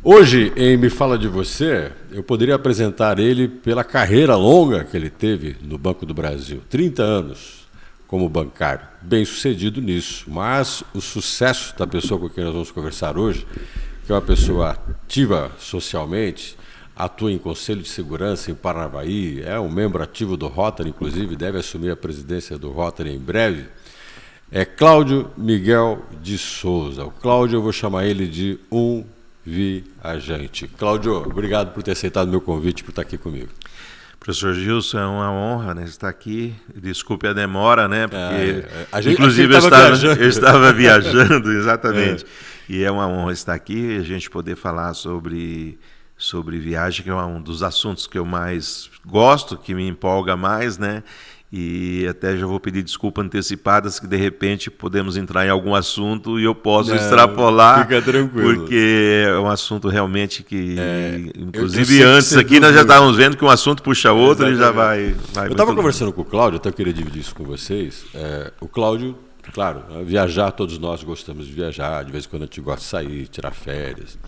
Hoje, em Me Fala de Você, eu poderia apresentar ele pela carreira longa que ele teve no Banco do Brasil. 30 anos como bancário, bem sucedido nisso. Mas o sucesso da pessoa com quem nós vamos conversar hoje, que é uma pessoa ativa socialmente, atua em Conselho de Segurança em Paranavaí, é um membro ativo do Rotary, inclusive deve assumir a presidência do Rotary em breve, é Cláudio Miguel de Souza. O Cláudio, eu vou chamar ele de viajante. Cláudio, obrigado por ter aceitado meu convite, por estar aqui comigo. Professor Gilson, é uma honra, né, estar aqui. Desculpe a demora, né? Porque, inclusive, eu estava viajando, exatamente. E é uma honra estar aqui e a gente poder falar sobre viagem, que é um dos assuntos que eu mais gosto, que me empolga mais, né? E até já vou pedir desculpas antecipadas que de repente podemos entrar em algum assunto e eu posso extrapolar. Fica tranquilo. Porque é um assunto realmente que, inclusive antes aqui nós já estávamos vendo que um assunto puxa outro e já vai eu estava conversando com o Cláudio, até eu queria dividir isso com vocês. O Cláudio, claro, viajar, todos nós gostamos de viajar, de vez em quando a gente gosta de sair, tirar férias.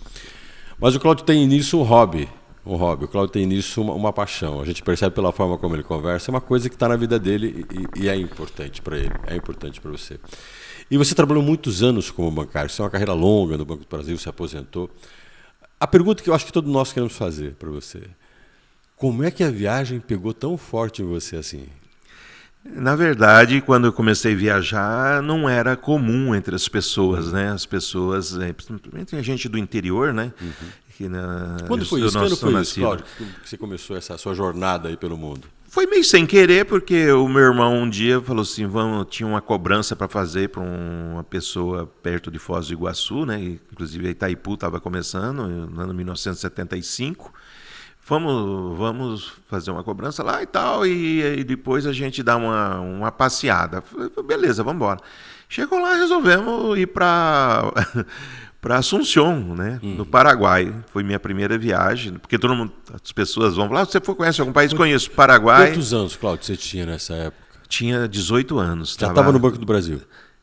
Mas o Cláudio tem nisso um hobby. O Cláudio tem nisso uma paixão. A gente percebe pela forma como ele conversa, é uma coisa que está na vida dele e é importante para ele, é importante para você. E você trabalhou muitos anos como bancário, isso é uma carreira longa no Banco do Brasil, se aposentou. A pergunta que eu acho que todos nós queremos fazer para você, como é que a viagem pegou tão forte em você assim? Na verdade, quando eu comecei a viajar, não era comum entre as pessoas, né? As pessoas, principalmente a gente do interior, né? Quando foi isso, Cláudio, que você começou essa sua jornada aí pelo mundo? Foi meio sem querer, porque o meu irmão um dia falou assim, tinha uma cobrança para fazer para uma pessoa perto de Foz do Iguaçu, né? Inclusive a Itaipu estava começando, no ano 1975. Vamos fazer uma cobrança lá e tal, e depois a gente dá uma passeada. Falei, beleza, vamos embora. Chegou lá, resolvemos ir para Assunção, né, no Paraguai. Foi minha primeira viagem, porque as pessoas vão falar, você conhece algum país? Conheço, Paraguai. Quantos anos, Cláudio, você tinha nessa época? Tinha 18 anos. Já estava no Banco do Brasil?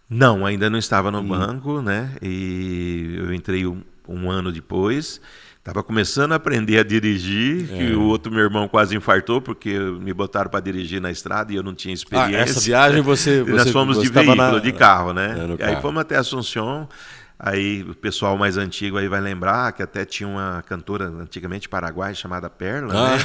Não, ainda não estava no banco, né, e eu entrei um ano depois. Estava começando a aprender a dirigir, que o outro meu irmão quase infartou, porque me botaram para dirigir na estrada e eu não tinha experiência. Essa viagem nós fomos de veículo, de carro, né? E aí fomos até Assunção. Aí o pessoal mais antigo aí vai lembrar que até tinha uma cantora antigamente paraguaia chamada Perla, né?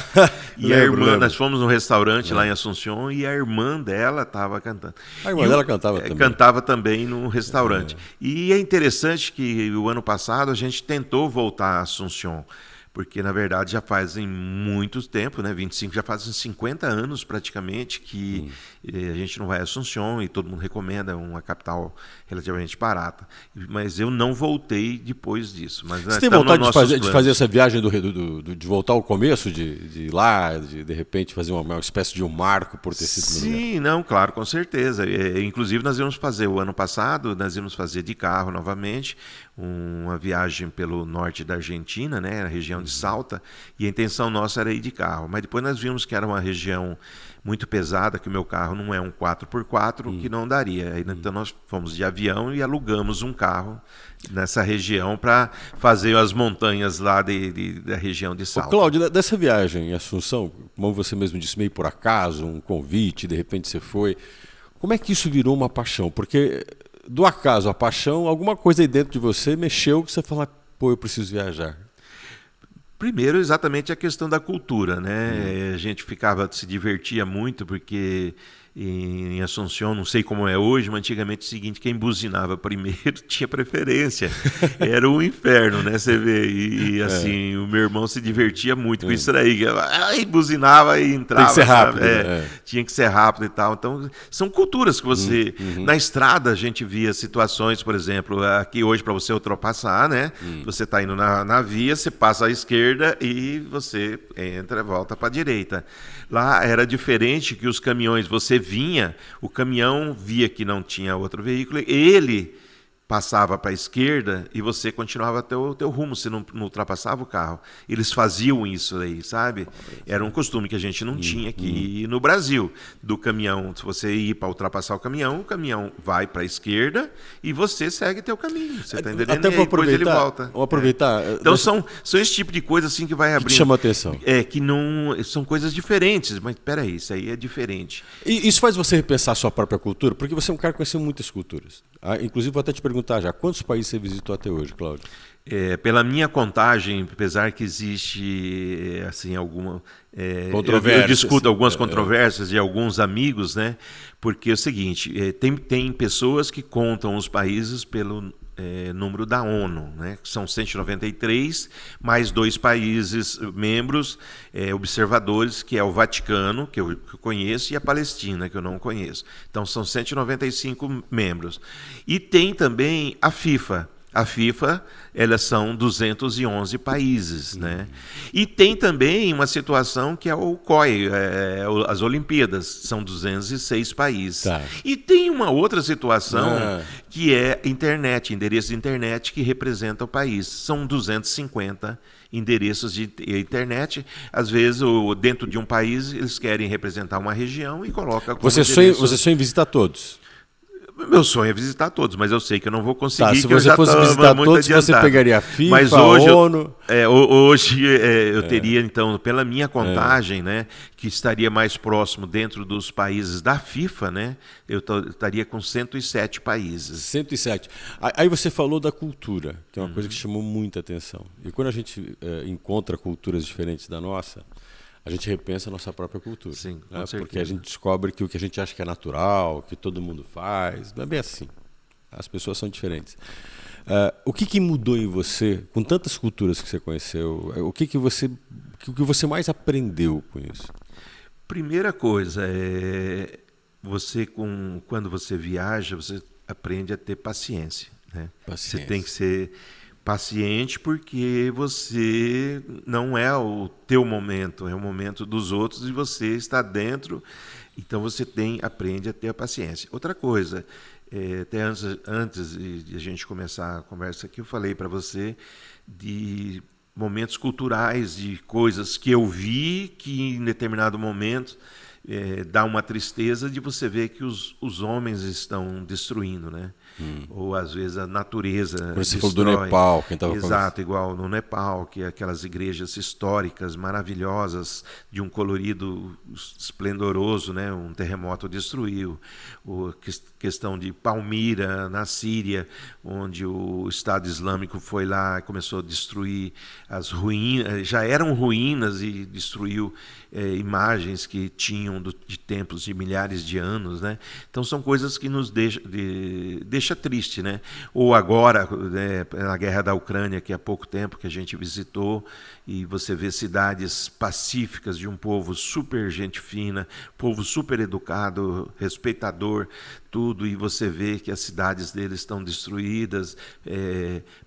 E lembro. Nós fomos num restaurante lá em Assunção e a irmã dela estava cantando. A irmã dela cantava também. Cantava também no restaurante. E é interessante que o ano passado a gente tentou voltar a Assunção, porque na verdade já fazem muito tempo, né? 25, já fazem 50 anos praticamente que a gente não vai a Assunção e todo mundo recomenda, uma capital relativamente barata. Mas eu não voltei depois disso. Mas você tem vontade de fazer essa viagem de voltar ao começo, de ir lá, de repente fazer uma espécie de um marco por ter sido no lugar? Sim, não, claro, com certeza. Inclusive nós íamos fazer o ano passado, nós íamos fazer de carro novamente, uma viagem pelo norte da Argentina, né, a região de Salta, e a intenção nossa era ir de carro. Mas depois nós vimos que era uma região muito pesada, que o meu carro não é um 4x4, que não daria. Então nós fomos de avião e alugamos um carro nessa região para fazer as montanhas lá da região de Salta. Cláudio, dessa viagem em Assunção, como você mesmo disse, meio por acaso, um convite, de repente você foi, como é que isso virou uma paixão? Porque do acaso à paixão, alguma coisa aí dentro de você mexeu que você fala, pô, eu preciso viajar. Primeiro, exatamente a questão da cultura, né? A gente se divertia muito, porque em Assunção, não sei como é hoje, mas antigamente é o seguinte, quem buzinava primeiro tinha preferência. Era um inferno, né? Você vê, e assim, o meu irmão se divertia muito com isso daí. Aí buzinava e entrava. Tem que ser rápido. Tinha que ser rápido e tal. Então, são culturas que você... Na estrada a gente via situações, por exemplo, aqui hoje para você ultrapassar, né? Você está indo na via, você passa à esquerda e você entra e volta para a direita. Lá era diferente, que os caminhões, você vinha, o caminhão via que não tinha outro veículo, ele passava para a esquerda e você continuava até o teu rumo, você não ultrapassava o carro. Eles faziam isso aí, sabe? Era um costume que a gente não tinha aqui no Brasil. Do caminhão, se você ir para ultrapassar o caminhão vai para a esquerda e você segue teu caminho. Você está entendendo? Até e aí, depois ele aproveitar, volta. vou aproveitar. Então são esse tipo de coisa assim que vai abrindo. Que te chama a atenção. Que não são coisas diferentes, mas peraí, isso aí é diferente. E isso faz você repensar a sua própria cultura? Porque você é um cara que conheceu muitas culturas. Inclusive, vou até te perguntar já, quantos países você visitou até hoje, Cláudio? Pela minha contagem, apesar que existe assim alguma eu discuto algumas controvérsias de alguns amigos, né? Porque é o seguinte, tem pessoas que contam os países pelo número da ONU, né? Que são 193, mais 2 países membros observadores, que é o Vaticano, que eu conheço, e a Palestina, que eu não conheço. Então são 195 membros. E tem também a FIFA. A FIFA, elas são 211 países, né? E tem também uma situação que é o COI, as Olimpíadas, são 206 países. Tá. E tem uma outra situação que é internet, endereço de internet que representa o país. São 250 endereços de internet. Às vezes, dentro de um país, eles querem representar uma região e colocam como Você sonha em visitar todos? Meu sonho é visitar todos, mas eu sei que eu não vou conseguir. Tá, se você fosse visitar todos, você pegaria a FIFA, mas hoje, a ONU... hoje eu teria, então, pela minha contagem, né, que estaria mais próximo dentro dos países da FIFA, né, eu estaria com 107 países. 107. Aí você falou da cultura, que é uma coisa que chamou muita atenção. E quando a gente encontra culturas diferentes da nossa, a gente repensa a nossa própria cultura. Sim, com né? certeza. Porque a gente descobre que o que a gente acha que é natural, que todo mundo faz, não é bem assim. As pessoas são diferentes. O que mudou em você, com tantas culturas que você conheceu, o que você mais aprendeu com isso? Primeira coisa, quando você viaja, você aprende a ter paciência. Né? Você tem que ser paciente porque você não é o teu momento, é o momento dos outros e você está dentro, então você aprende a ter a paciência. Outra coisa, até antes de a gente começar a conversa aqui, eu falei para você de momentos culturais, de coisas que eu vi que em determinado momento dá uma tristeza de você ver que os homens estão destruindo, né? Ou às vezes a natureza você falou do Nepal, quem estava Exato, igual no Nepal, que é aquelas igrejas históricas maravilhosas de um colorido esplendoroso, né? Um terremoto destruiu. Questão de Palmira, na Síria, onde o Estado Islâmico foi lá e começou a destruir as ruínas, já eram ruínas e destruiu imagens que tinham de templos de milhares de anos, né? Então são coisas que nos deixa triste, né? Ou agora, né, na guerra da Ucrânia, que há pouco tempo que a gente visitou, e você vê cidades pacíficas de um povo super gente fina, povo super educado, respeitador, tudo, e você vê que as cidades deles estão destruídas,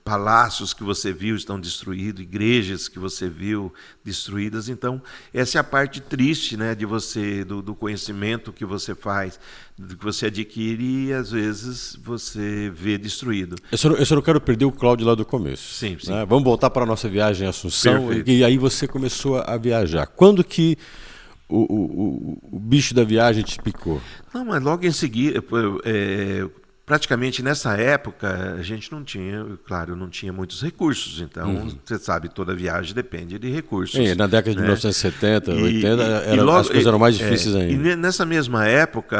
palácios que você viu estão destruídos, igrejas que você viu destruídas. Então, essa é a parte triste, né, de você, do conhecimento que você faz, do que você adquire e às vezes você vê destruído. Eu só não quero perder o Cláudio lá do começo. Sim, sim. Né? Vamos voltar para a nossa viagem em Assunção. Perfeito. E aí você começou a viajar. Quando que o bicho da viagem te picou? Não, mas logo em seguida, praticamente nessa época, a gente não tinha muitos recursos. Então, você sabe, toda viagem depende de recursos. Na década de 1970, 80, as coisas eram mais difíceis ainda. E nessa mesma época,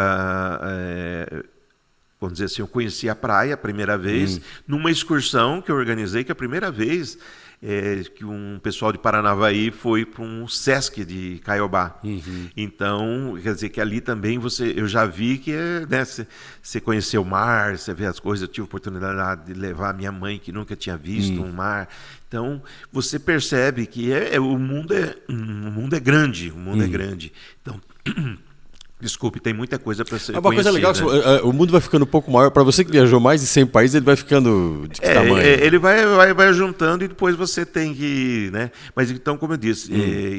vamos dizer assim, eu conheci a praia a primeira vez, numa excursão que eu organizei, que a primeira vez que um pessoal de Paranavaí foi para um Sesc de Caiobá. Então, quer dizer que ali também eu já vi que né, você conheceu o mar, você vê as coisas. Eu tive a oportunidade de levar a minha mãe, que nunca tinha visto um mar. Então, você percebe que o mundo é grande, o mundo é grande. Então... Desculpe, tem muita coisa para ser Uma coisa legal, né? O mundo vai ficando um pouco maior. Para você que viajou mais de 100 países, ele vai ficando de que tamanho? Ele vai juntando e depois você tem que... Né? Mas então, como eu disse,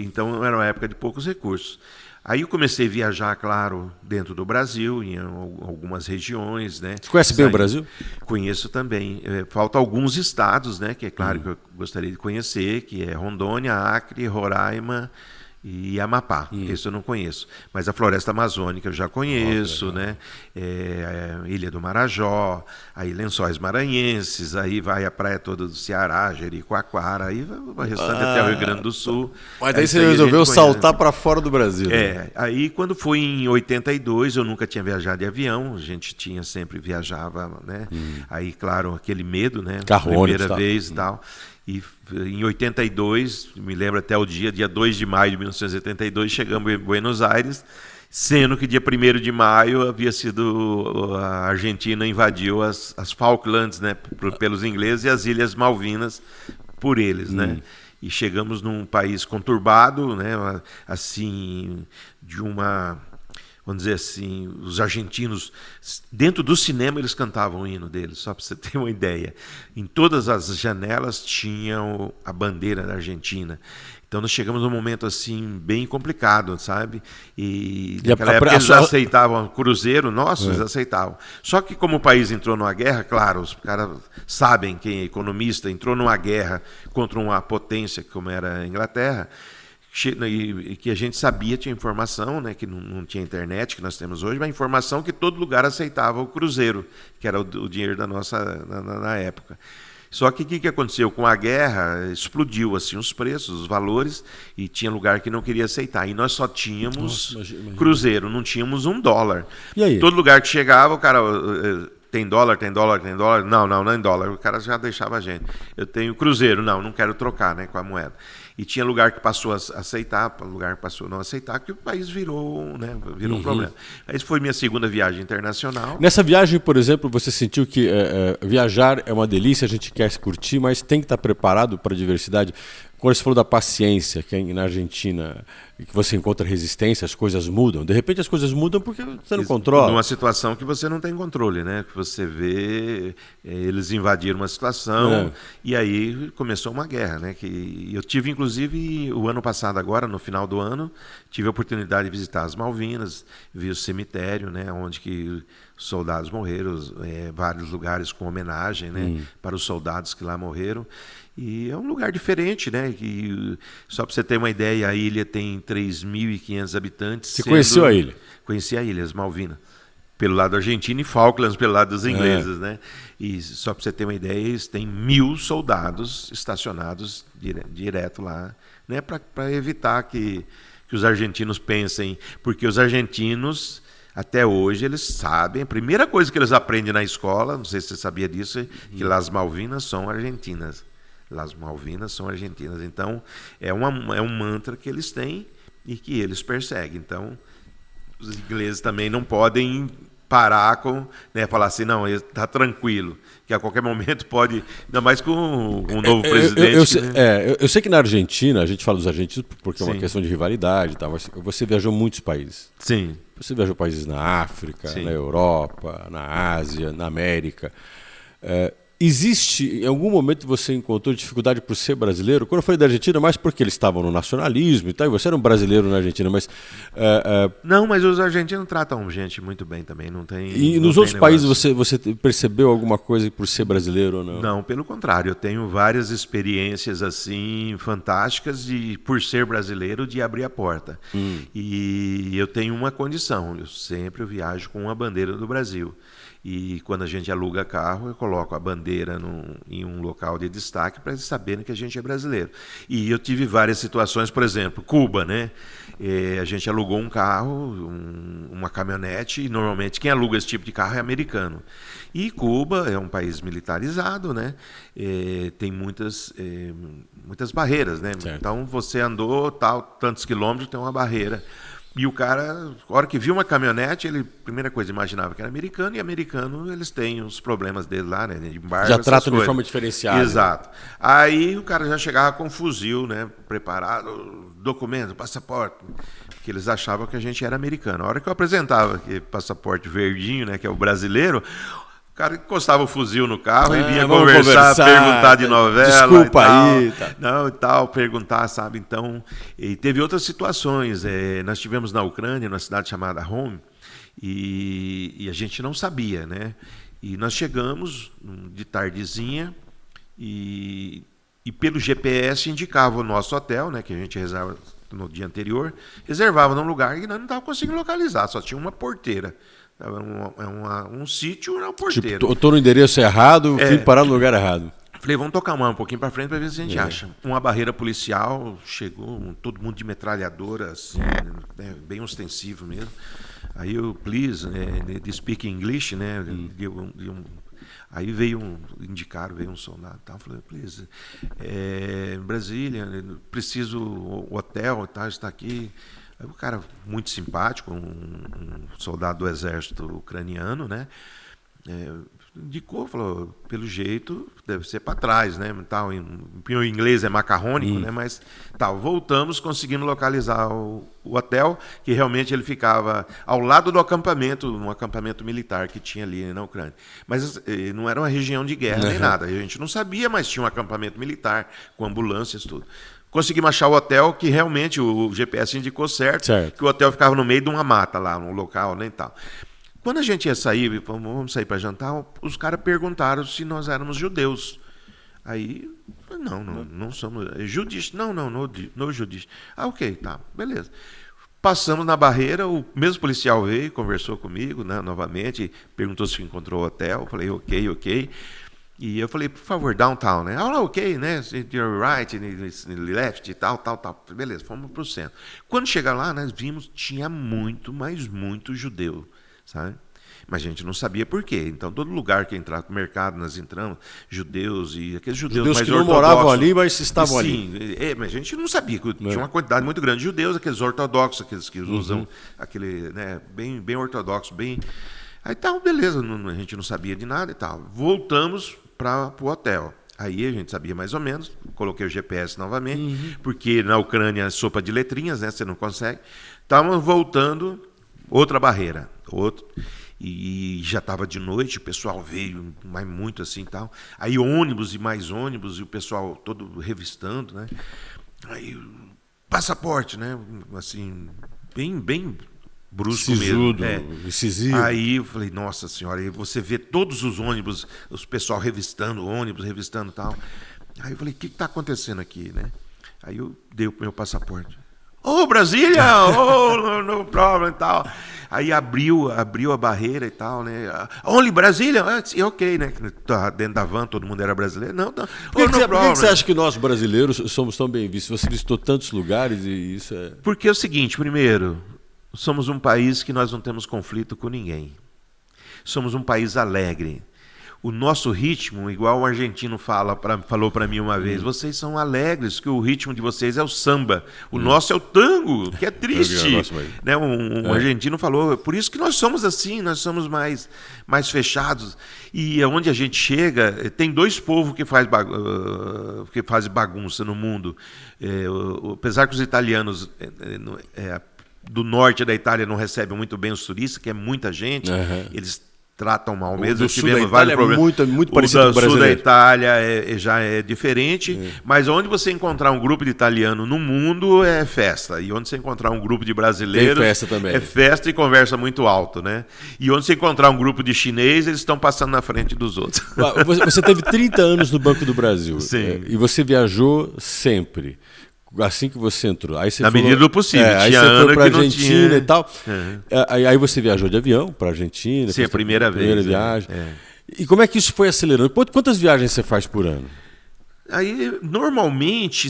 então era uma época de poucos recursos. Aí eu comecei a viajar, claro, dentro do Brasil, em algumas regiões, né? Você conhece bem o Brasil? Conheço também. Faltam alguns estados, né? Que é claro que eu gostaria de conhecer, que é Rondônia, Acre, Roraima e Amapá. Isso eu não conheço. Mas a Floresta Amazônica eu já conheço, né? Ilha do Marajó, aí Lençóis Maranhenses, aí vai a praia toda do Ceará, Jericoacoara, aí vai restante até o Rio Grande do Sul. Mas daí você resolveu saltar para fora do Brasil. Aí quando foi em 82, eu nunca tinha viajado de avião, a gente viajava, né? Aí, claro, aquele medo, né? Carrônicos, primeira vez e tal. E em 82, me lembro até o dia 2 de maio de 1982, chegamos em Buenos Aires, sendo que dia 1º de maio havia sido a Argentina invadiu as Falklands, né, pelos ingleses, e as Ilhas Malvinas por eles, né? E chegamos num país conturbado, né, assim, vamos dizer assim, os argentinos, dentro do cinema eles cantavam o hino deles, só para você ter uma ideia. Em todas as janelas tinham a bandeira da Argentina. Então nós chegamos num momento assim bem complicado, sabe? E naquela época eles aceitavam cruzeiro, eles aceitavam. Só que como o país entrou numa guerra, claro, os caras sabem, quem é economista, entrou numa guerra contra uma potência como era a Inglaterra, e que a gente sabia, tinha informação, né, que não tinha internet que nós temos hoje, mas informação que todo lugar aceitava o cruzeiro, que era o dinheiro da nossa na época. Só que o que aconteceu? Com a guerra, explodiu assim, os preços, os valores, e tinha lugar que não queria aceitar. E nós só tínhamos cruzeiro, não tínhamos $1. E aí? Todo lugar que chegava, o cara... Tem dólar, tem dólar, tem dólar? Não é em dólar. O cara já deixava a gente. Eu tenho cruzeiro, não quero trocar, né, com a moeda. E tinha lugar que passou a aceitar, lugar que passou a não aceitar, que o país virou um problema. Essa foi minha segunda viagem internacional. Nessa viagem, por exemplo, você sentiu que viajar é uma delícia, a gente quer se curtir, mas tem que estar preparado para a diversidade? Quando você falou da paciência, que na Argentina, que você encontra resistência, as coisas mudam. De repente as coisas mudam porque você não controla. Numa situação que você não tem controle, né? Que você vê, eles invadiram uma situação e aí começou uma guerra, né? Que eu tive, inclusive, o ano passado agora, no final do ano, tive a oportunidade de visitar as Malvinas, vi o cemitério, né? Onde que os soldados morreram, vários lugares com homenagem, né? Para os soldados que lá morreram. E é um lugar diferente, né? Que, só para você ter uma ideia, a ilha tem 3.500 habitantes. Você conheceu a ilha? Conheci a ilha, as Malvinas. Pelo lado argentino e Falklands pelo lado dos ingleses, né? E só para você ter uma ideia, eles têm 1.000 soldados estacionados direto lá, né? Para evitar que os argentinos pensem... Porque os argentinos... Até hoje eles sabem, a primeira coisa que eles aprendem na escola, não sei se você sabia disso, é que Las Malvinas são argentinas. Las Malvinas são argentinas. Então, é um mantra que eles têm e que eles perseguem. Então, os ingleses também não podem parar com, né, falar assim, não, está tranquilo, que a qualquer momento pode, ainda mais com um novo presidente. Eu sei que na Argentina, a gente fala dos argentinos porque é uma questão de rivalidade e tal, mas você viajou muitos países. Sim. Você viajou países na África, na Europa, na Ásia, na América. Existe, em algum momento você encontrou dificuldade por ser brasileiro? Quando eu falei da Argentina, mais porque eles estavam no nacionalismo e tal, e você era um brasileiro na Argentina, mas... Não, mas os argentinos tratam gente muito bem também, não tem... E nos outros países você percebeu alguma coisa por ser brasileiro ou não? Não, pelo contrário, eu tenho várias experiências assim, fantásticas por ser brasileiro, de abrir a porta. E eu tenho uma condição, eu sempre viajo com uma bandeira do Brasil. E quando a gente aluga carro, eu coloco a bandeira em um local de destaque para eles saberem que a gente é brasileiro. E eu tive várias situações, por exemplo, Cuba, né? A gente alugou um carro, uma caminhonete, e normalmente quem aluga esse tipo de carro é americano. E Cuba é um país militarizado, né? Tem muitas barreiras, né? Certo. Então você andou tantos quilômetros, tem uma barreira. E o cara, a hora que viu uma caminhonete, ele, primeira coisa, imaginava que era americano, e americano, eles têm os problemas deles lá, né? De embargo, já tratam de forma diferenciada. Exato. Né? Aí o cara já chegava com um fuzil, né? Preparado, documento, passaporte, porque eles achavam que a gente era americano. A hora que eu apresentava aquele passaporte verdinho, né? Que é o brasileiro, cara encostava o fuzil no carro e vinha vamos conversar, perguntar de novela. Desculpa e tal, aí. Tá. Não, e tal, perguntar, sabe? Então, e teve outras situações. Nós tivemos na Ucrânia, numa cidade chamada Home, e a gente não sabia, né? E nós chegamos de tardezinha e pelo GPS indicava o nosso hotel, né? Que a gente reserva no dia anterior, reservava num lugar que nós não estávamos conseguindo localizar, só tinha uma porteira. Um sítio, uma porteira. Tipo, estou no endereço errado, vim parar no lugar errado. Falei, vamos tocar um pouquinho para frente para ver se a gente acha. Uma barreira policial, chegou todo mundo de metralhadora, assim, né, bem ostensivo mesmo. Aí eu, please, de speak English, né? Aí veio veio um soldado, tal, falei, please, Brasília, preciso o hotel, tal, está aqui. Aí o cara muito simpático, um soldado do exército ucraniano, né? Indicou, falou, pelo jeito deve ser para trás, né? Tal, em inglês é macarrônico, né? Mas tal, voltamos, conseguimos localizar o hotel, que realmente ele ficava ao lado do acampamento, um acampamento militar que tinha ali na Ucrânia. Mas não era uma região de guerra nem nada. A gente não sabia, mas tinha um acampamento militar com ambulâncias e tudo. Conseguimos achar o hotel que realmente o GPS indicou certo, que o hotel ficava no meio de uma mata lá, no local, nem tal. Quando a gente ia sair, vamos sair para jantar, os caras perguntaram se nós éramos judeus. Aí, não somos judistas. Não judistas. Ok, tá, beleza. Passamos na barreira, o mesmo policial veio, conversou comigo, né, novamente, perguntou se encontrou o hotel. Eu falei, ok. E eu falei, por favor, downtown, né? Ok, né? You're right, left, tal. Beleza, fomos para o centro. Quando chegar lá, nós vimos, tinha muito, mas muito judeu, sabe? Mas a gente não sabia por quê. Então, todo lugar que entrava no mercado, nós entramos, judeus e aqueles judeus mais que não moravam ali, mas estavam ali. Sim, mas a gente não sabia. Tinha uma quantidade muito grande de judeus, aqueles ortodoxos, aqueles que usam aquele, né, bem ortodoxo, bem... Aí tal, beleza, a gente não sabia de nada e tal. Voltamos para o hotel. Aí a gente sabia mais ou menos, coloquei o GPS novamente, porque na Ucrânia é sopa de letrinhas, né? Você não consegue. Estávamos voltando, outra barreira, e já estava de noite, o pessoal veio, mas muito assim e tal. Aí ônibus e mais ônibus, e o pessoal todo revistando, né? Aí, passaporte, né? Assim, bem brusco Sisudo, mesmo. incisivo. Aí eu falei, nossa senhora, aí você vê todos os ônibus, os pessoal revistando e tal. Aí eu falei, o que está acontecendo aqui, né? Aí eu dei o meu passaporte. Brasília! No problem e tal. Aí abriu a barreira e tal, né? Only Brasília? Ok, né? Dentro da van todo mundo era brasileiro. Não. Por que você acha que nós brasileiros somos tão bem vistos? Você visitou tantos lugares e isso é... Porque é o seguinte, primeiro, somos um país que nós não temos conflito com ninguém. Somos um país alegre. O nosso ritmo, igual o argentino falou para mim uma vez, vocês são alegres, que o ritmo de vocês é o samba. O nosso é o tango, que é triste. Né? Um argentino falou, por isso que nós somos assim, nós somos mais fechados. E onde a gente chega, tem dois povos que fazem bagunça no mundo. Apesar que os italianos... do norte da Itália não recebem muito bem os turistas, que é muita gente, eles tratam mal mesmo. O sul da Itália é muito parecido com o brasileiro. O sul da Itália já é diferente, mas onde você encontrar um grupo de italiano no mundo é festa, e onde você encontrar um grupo de brasileiros tem festa também. É festa e conversa muito alto, né? E onde você encontrar um grupo de chinês, eles estão passando na frente dos outros. Você teve 30 anos no Banco do Brasil. Sim. E você viajou sempre. Assim que você entrou. Aí você Na medida do possível. Aí você foi para a Argentina e tal. Aí você viajou de avião para a Argentina. Sim, a primeira viagem. E como é que isso foi acelerando? Quantas viagens você faz por ano? Aí, normalmente,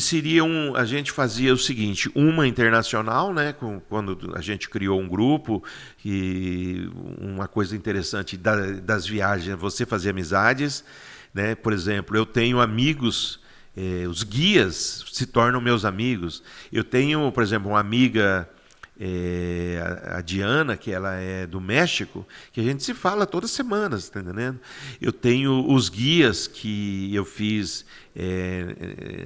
a gente fazia o seguinte, uma internacional, né, quando a gente criou um grupo, e uma coisa interessante das viagens, você fazer amizades, né? Por exemplo, eu tenho amigos... os guias se tornam meus amigos. Eu tenho, por exemplo, uma amiga, a Diana, que ela é do México, que a gente se fala todas as semanas, tá entendendo? Eu tenho os guias que eu fiz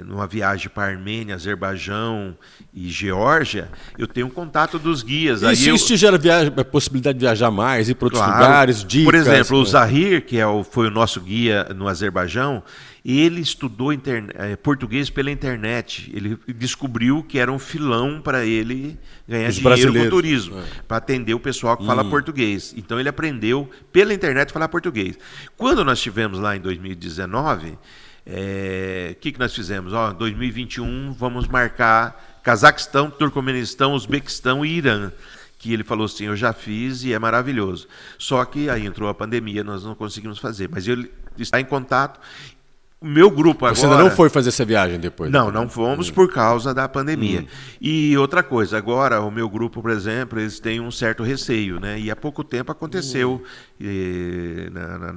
numa viagem para Armênia, Azerbaijão e Geórgia, eu tenho um contato dos guias. E isso te gera a possibilidade de viajar mais, ir para outros lugares, dicas? Por exemplo, o Zahir, que foi o nosso guia no Azerbaijão, ele estudou português pela internet. Ele descobriu que era um filão para ele ganhar dinheiro com o turismo, para atender o pessoal que fala português. Então ele aprendeu pela internet a falar português. Quando nós estivemos lá em 2019, que nós fizemos? Em 2021 vamos marcar Cazaquistão, Turcomenistão, Uzbequistão e Irã. Que ele falou assim, eu já fiz e é maravilhoso. Só que aí entrou a pandemia, nós não conseguimos fazer. Mas ele está em contato. O meu grupo agora... Você ainda não foi fazer essa viagem depois? Não fomos por causa da pandemia. E outra coisa, agora o meu grupo, por exemplo, eles têm um certo receio, né? E há pouco tempo aconteceu,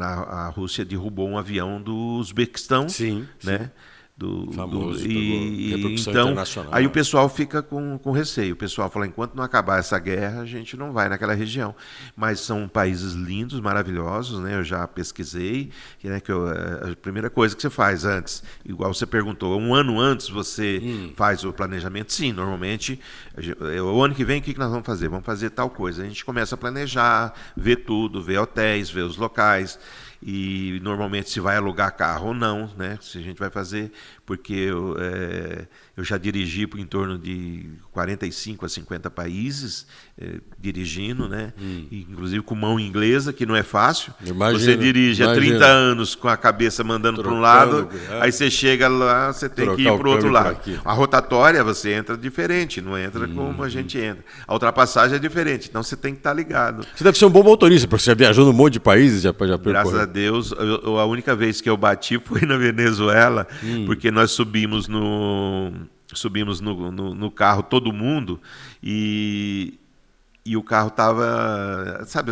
a Rússia derrubou um avião do Uzbequistão, né? Famoso, então, internacional. Aí o pessoal fica com receio. O pessoal fala, enquanto não acabar essa guerra, a gente não vai naquela região. Mas são países lindos, maravilhosos, né? Eu já pesquisei, né, a primeira coisa que você faz antes, igual você perguntou, um ano antes você faz o planejamento? Sim, normalmente, o ano que vem, o que nós vamos fazer? Vamos fazer tal coisa. A gente começa a planejar, ver tudo, ver hotéis, ver os locais. E normalmente se vai alugar carro ou não, né? Se a gente vai fazer, porque eu já dirigi em torno de 45 a 50 países dirigindo, né? Inclusive com mão inglesa, que não é fácil. Você dirige há 30 anos com a cabeça mandando para um lado, aí você chega lá, você tem que ir para o outro lado. A rotatória você entra diferente, não entra como a gente entra. A ultrapassagem é diferente, então você tem que estar ligado. Você deve ser um bom motorista, porque você já viajou num monte de países, já Graças a Deus, a única vez que eu bati foi na Venezuela, porque nós subimos no carro todo mundo e o carro estava, sabe,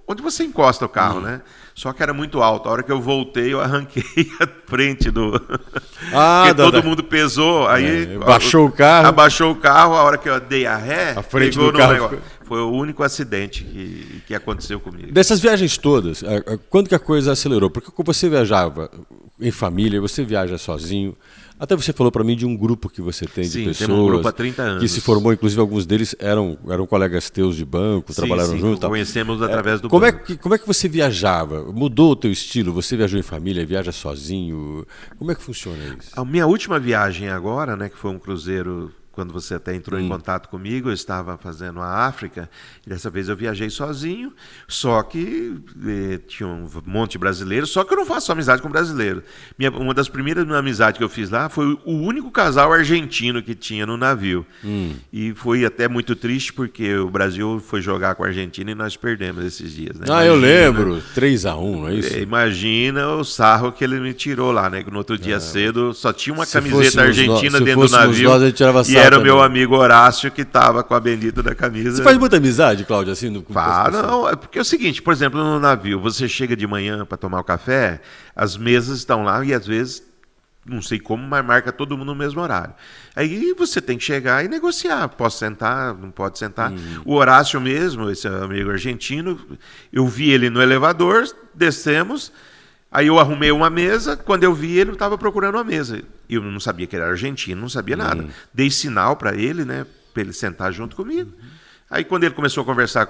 onde você encosta o carro, né? Só que era muito alto. A hora que eu voltei, eu arranquei a frente do... porque todo mundo pesou, aí... Abaixou o carro. Abaixou o carro, a hora que eu dei a ré, a frente do carro. Negócio. Foi o único acidente que aconteceu comigo. Dessas viagens todas, quando que a coisa acelerou? Porque você viajava em família, você viaja sozinho. Até você falou para mim de um grupo que você tem de pessoas. Temos um grupo há 30 anos. Que se formou, inclusive alguns deles eram colegas teus de banco, trabalharam juntos. Conhecemos através do banco. Como é que você viajava? Mudou o teu estilo? Você viajou em família, viaja sozinho? Como é que funciona isso? A minha última viagem agora, né, que foi um cruzeiro... Quando você até entrou em contato comigo, eu estava fazendo a África, e dessa vez eu viajei sozinho, só que tinha um monte de brasileiros, só que eu não faço amizade com brasileiro. Uma das primeiras amizades que eu fiz lá foi o único casal argentino que tinha no navio. E foi até muito triste, porque o Brasil foi jogar com a Argentina e nós perdemos esses dias. Né? Imagina, eu lembro, né? 3-1, não é isso? Imagina o sarro que ele me tirou lá, né? No outro dia cedo só tinha uma camiseta argentina dentro do navio. Nós, a gente tirava e era o meu amigo Horácio que estava com a bendita da camisa. Você faz muita amizade, Cláudio, assim? Não, é porque é o seguinte, por exemplo, no navio, você chega de manhã para tomar o café, as mesas estão lá e às vezes, não sei como, mas marca todo mundo no mesmo horário. Aí você tem que chegar e negociar, posso sentar, não pode sentar. O Horácio mesmo, esse amigo argentino, eu vi ele no elevador, descemos, aí eu arrumei uma mesa, quando eu vi ele estava procurando uma mesa. Eu não sabia que ele era argentino, não sabia nada. Dei sinal para ele, né, para ele sentar junto comigo. Aí quando ele começou a conversar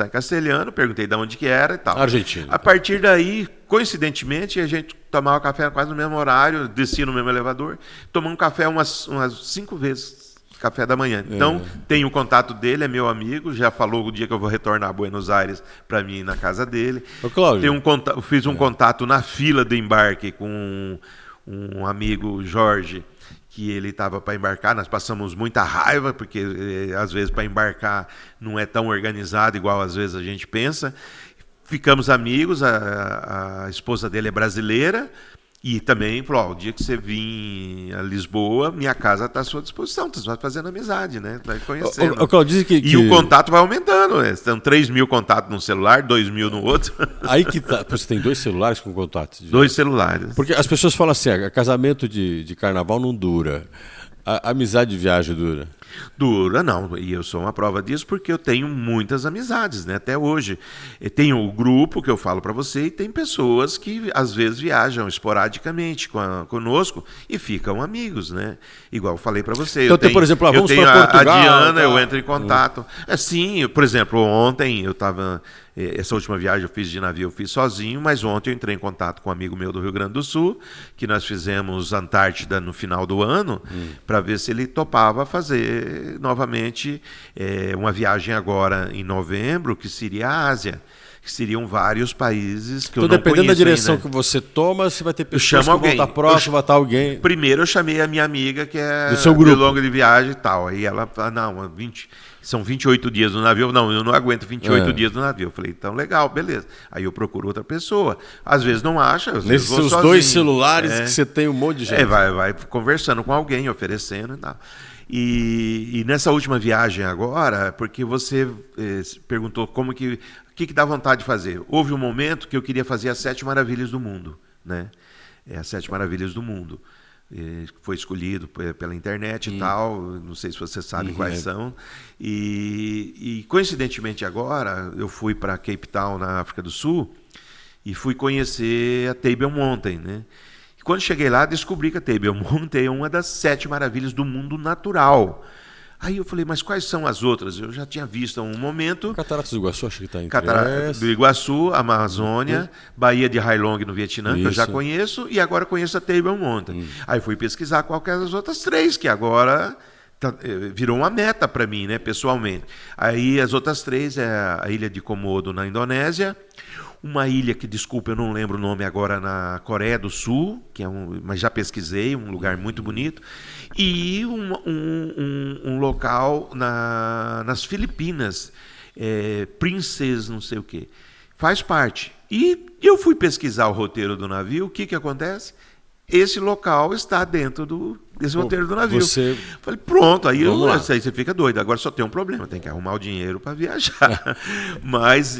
em castelhano, perguntei de onde que era e tal. Argentino. A partir daí, coincidentemente, a gente tomava café quase no mesmo horário, descia no mesmo elevador, tomamos um café umas 5 vezes. Café da manhã. Então, tenho o contato dele, é meu amigo, já falou o dia que eu vou retornar a Buenos Aires para mim ir na casa dele. Ô, Cláudio. Fiz um contato na fila do embarque com um amigo, Jorge, que ele estava para embarcar. Nós passamos muita raiva, porque às vezes para embarcar não é tão organizado igual às vezes a gente pensa. Ficamos amigos, a esposa dele é brasileira, e também falou, o dia que você vir a Lisboa, minha casa está à sua disposição, você vai fazendo amizade, né? Vai conhecendo. E o contato vai aumentando, né? São 3.000 contatos num celular, 2.000 no outro. Aí que tá, você tem 2 celulares com contatos? 2 celulares. Porque as pessoas falam assim, casamento de carnaval não dura, a amizade de viagem dura. Dura, não. E eu sou uma prova disso porque eu tenho muitas amizades, né? Até hoje. E tem o grupo que eu falo para você e tem pessoas que às vezes viajam esporadicamente conosco e ficam amigos, né? Igual eu falei para você. Então tem, por exemplo, vamos para Portugal. A Diana, eu entro em contato. Sim, por exemplo, ontem eu estava... Essa última viagem eu fiz de navio, eu fiz sozinho, mas ontem eu entrei em contato com um amigo meu do Rio Grande do Sul, que nós fizemos Antártida no final do ano, para ver se ele topava fazer novamente uma viagem agora em novembro, que seria a Ásia. Que seriam vários países que eu não conheço. Dependendo da direção ainda. que você toma, você vai ter pessoas que vão estar próximas, vai estar alguém. Primeiro eu chamei a minha amiga, que é do seu grupo. de longa de viagem e tal. Aí ela falou, não, são 28 dias no navio. Não, eu não aguento 28 dias no navio. Eu falei, então legal, beleza. Aí eu procuro outra pessoa. Às vezes não acha, às vezes vou seus sozinho. 2 celulares que você tem um monte de gente. Vai conversando com alguém, oferecendo e tal. E nessa última viagem agora, porque você perguntou o que dá vontade de fazer. Houve um momento que eu queria fazer as 7 maravilhas do mundo, né? As 7 maravilhas do mundo. Foi escolhido pela internet e tal, não sei se você sabe quais são. E coincidentemente agora, eu fui para Cape Town, na África do Sul, e fui conhecer a Table Mountain, né? E quando cheguei lá, descobri que a Table Mountain é uma das 7 maravilhas do mundo natural. Aí eu falei, mas quais são as outras? Eu já tinha visto um momento... Cataratas do Iguaçu, acho que está em Cataratas do Iguaçu, Amazônia, Baía de Hailong no Vietnã, que eu já conheço, e agora conheço a Table Mountain. Aí fui pesquisar qual que eram as outras 3, que agora virou uma meta para mim, né, pessoalmente. Aí as outras 3 é a Ilha de Komodo, na Indonésia, uma ilha que, desculpa, eu não lembro o nome agora, na Coreia do Sul, mas já pesquisei, um lugar muito bonito, e um local nas Filipinas, Princess não sei o quê. Faz parte. E eu fui pesquisar o roteiro do navio, o que acontece? Esse local está dentro desse roteiro do navio. Falei, pronto, aí você fica doido. Agora só tem um problema, tem que arrumar o dinheiro para viajar. Mas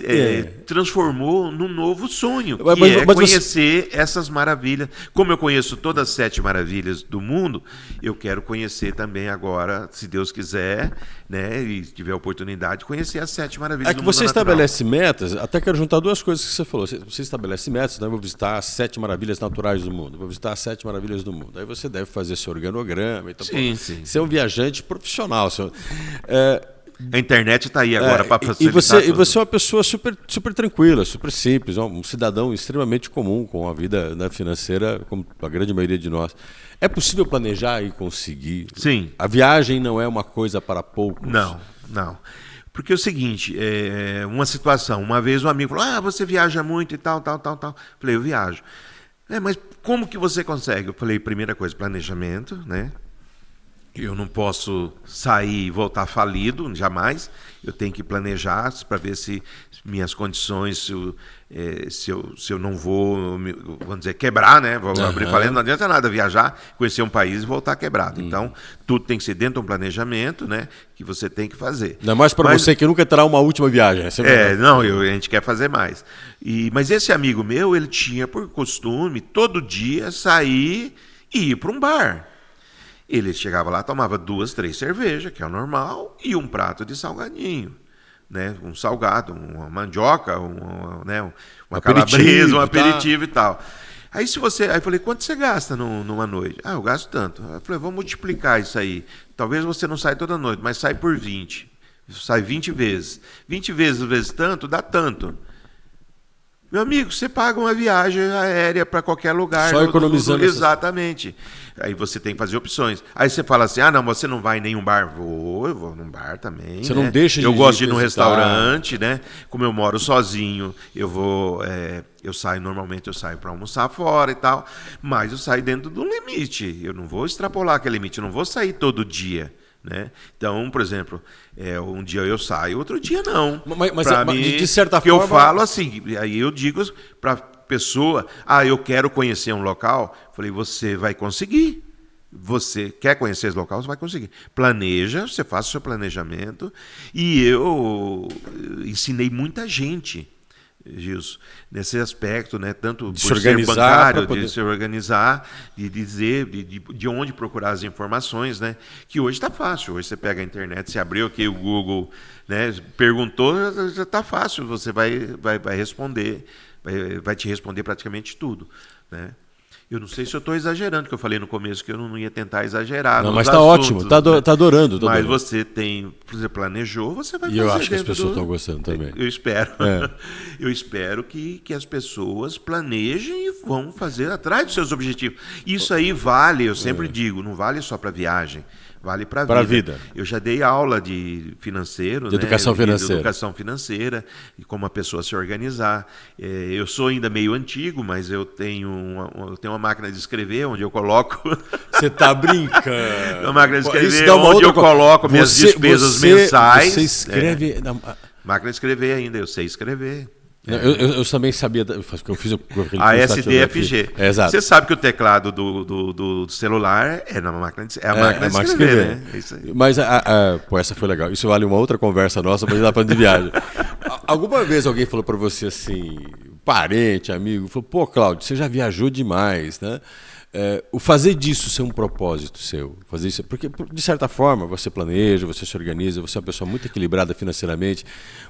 transformou num novo sonho, que conhecer essas maravilhas. Como eu conheço todas as 7 maravilhas do mundo, eu quero conhecer também agora, se Deus quiser, né, e tiver oportunidade, conhecer as 7 maravilhas do mundo. Você estabelece metas, até quero juntar 2 coisas que você falou. Você estabelece metas, né? Vou visitar as 7 maravilhas naturais do mundo, vou visitar as 7 maravilhas do mundo. Aí você deve fazer seu organograma. Então, sim. Você é um viajante profissional. A internet está aí agora para facilitar e você é uma pessoa super, super tranquila, super simples, um cidadão extremamente comum, com uma vida, né, financeira, como a grande maioria de nós. É possível planejar e conseguir? Sim. A viagem não é uma coisa para poucos? Não. Porque é o seguinte, uma situação, uma vez um amigo falou, você viaja muito e tal. Falei, eu viajo. Mas como que você consegue? Eu falei, primeira coisa, planejamento, né? Eu não posso sair e voltar falido, jamais. Eu tenho que planejar para ver se minhas condições, se eu não vou, vamos dizer, quebrar, né? Vou abrir falando, não adianta nada viajar, conhecer um país e voltar quebrado. Então, tudo tem que ser dentro de um planejamento, né? Que você tem que fazer. Ainda mais para você que nunca terá uma última viagem. A gente quer fazer mais. Mas esse amigo meu, ele tinha por costume, todo dia, sair e ir para um bar. Ele chegava lá, tomava 2, 3 cervejas, que é o normal, e um prato de salgadinho, né? Um salgado, uma mandioca, uma calabresa, um aperitivo e tal. Aí eu falei, quanto você gasta numa noite? Eu gasto tanto. Eu falei, vamos multiplicar isso aí. Talvez você não saia toda noite, mas sai por 20. Sai 20 vezes. 20 vezes tanto, dá tanto. Meu amigo, você paga uma viagem aérea para qualquer lugar. Só economizando. Exatamente. Aí você tem que fazer opções. Aí você fala assim, não, você não vai em nenhum bar. Eu vou num bar também. Você não deixa de Eu gosto de ir num restaurante, né? Como eu moro sozinho, normalmente eu saio para almoçar fora e tal, mas eu saio dentro de um limite. Eu não vou extrapolar aquele limite, eu não vou sair todo dia. Né? Então, por exemplo, um dia eu saio, outro dia não. Mas de certa forma... eu falo assim, aí eu digo para a pessoa, eu quero conhecer um local, falei, você vai conseguir. Você quer conhecer esse local, você vai conseguir. Planeja, você faz o seu planejamento. E eu ensinei muita gente Gilson, nesse aspecto, né? Tanto de por se organizar, ser bancário, poder... de se organizar, de dizer de onde procurar as informações, né? Que hoje está fácil. Hoje você pega a internet, você abriu aqui o Google, né? Perguntou, já está fácil. Você vai responder, vai te responder praticamente tudo, né? Eu não sei se eu estou exagerando, que eu falei no começo que eu não ia tentar exagerar. Não, nos mas está assuntos, ótimo, está né? adorando. Mas você planejou, você vai fazer. E eu acho que as pessoas estão gostando também. Eu espero. Eu espero que as pessoas planejem e vão fazer atrás dos seus objetivos. Isso aí vale, eu sempre digo, não vale só para viagem. Vale para a vida. Eu já dei aula de financeiro, de educação financeira. De educação financeira e como a pessoa se organizar. Eu sou ainda meio antigo, mas eu tenho uma máquina de escrever onde eu coloco. Você está brincando? Uma máquina de escrever onde eu coloco minhas despesas mensais. Você escreve. Máquina de escrever ainda, eu sei escrever. Eu também sabia, porque eu fiz a SDFG. Exato. Você sabe que o teclado do celular é na máquina de, máquina de escrever, né? É isso aí. Mas pô, essa foi legal. Isso vale uma outra conversa nossa, mas dá para de viagem. Alguma vez alguém falou para você assim, parente, amigo, falou: pô, Cláudio, você já viajou demais, né? O fazer disso ser um propósito seu, fazer isso, porque de certa forma você planeja, você se organiza, você é uma pessoa muito equilibrada financeiramente,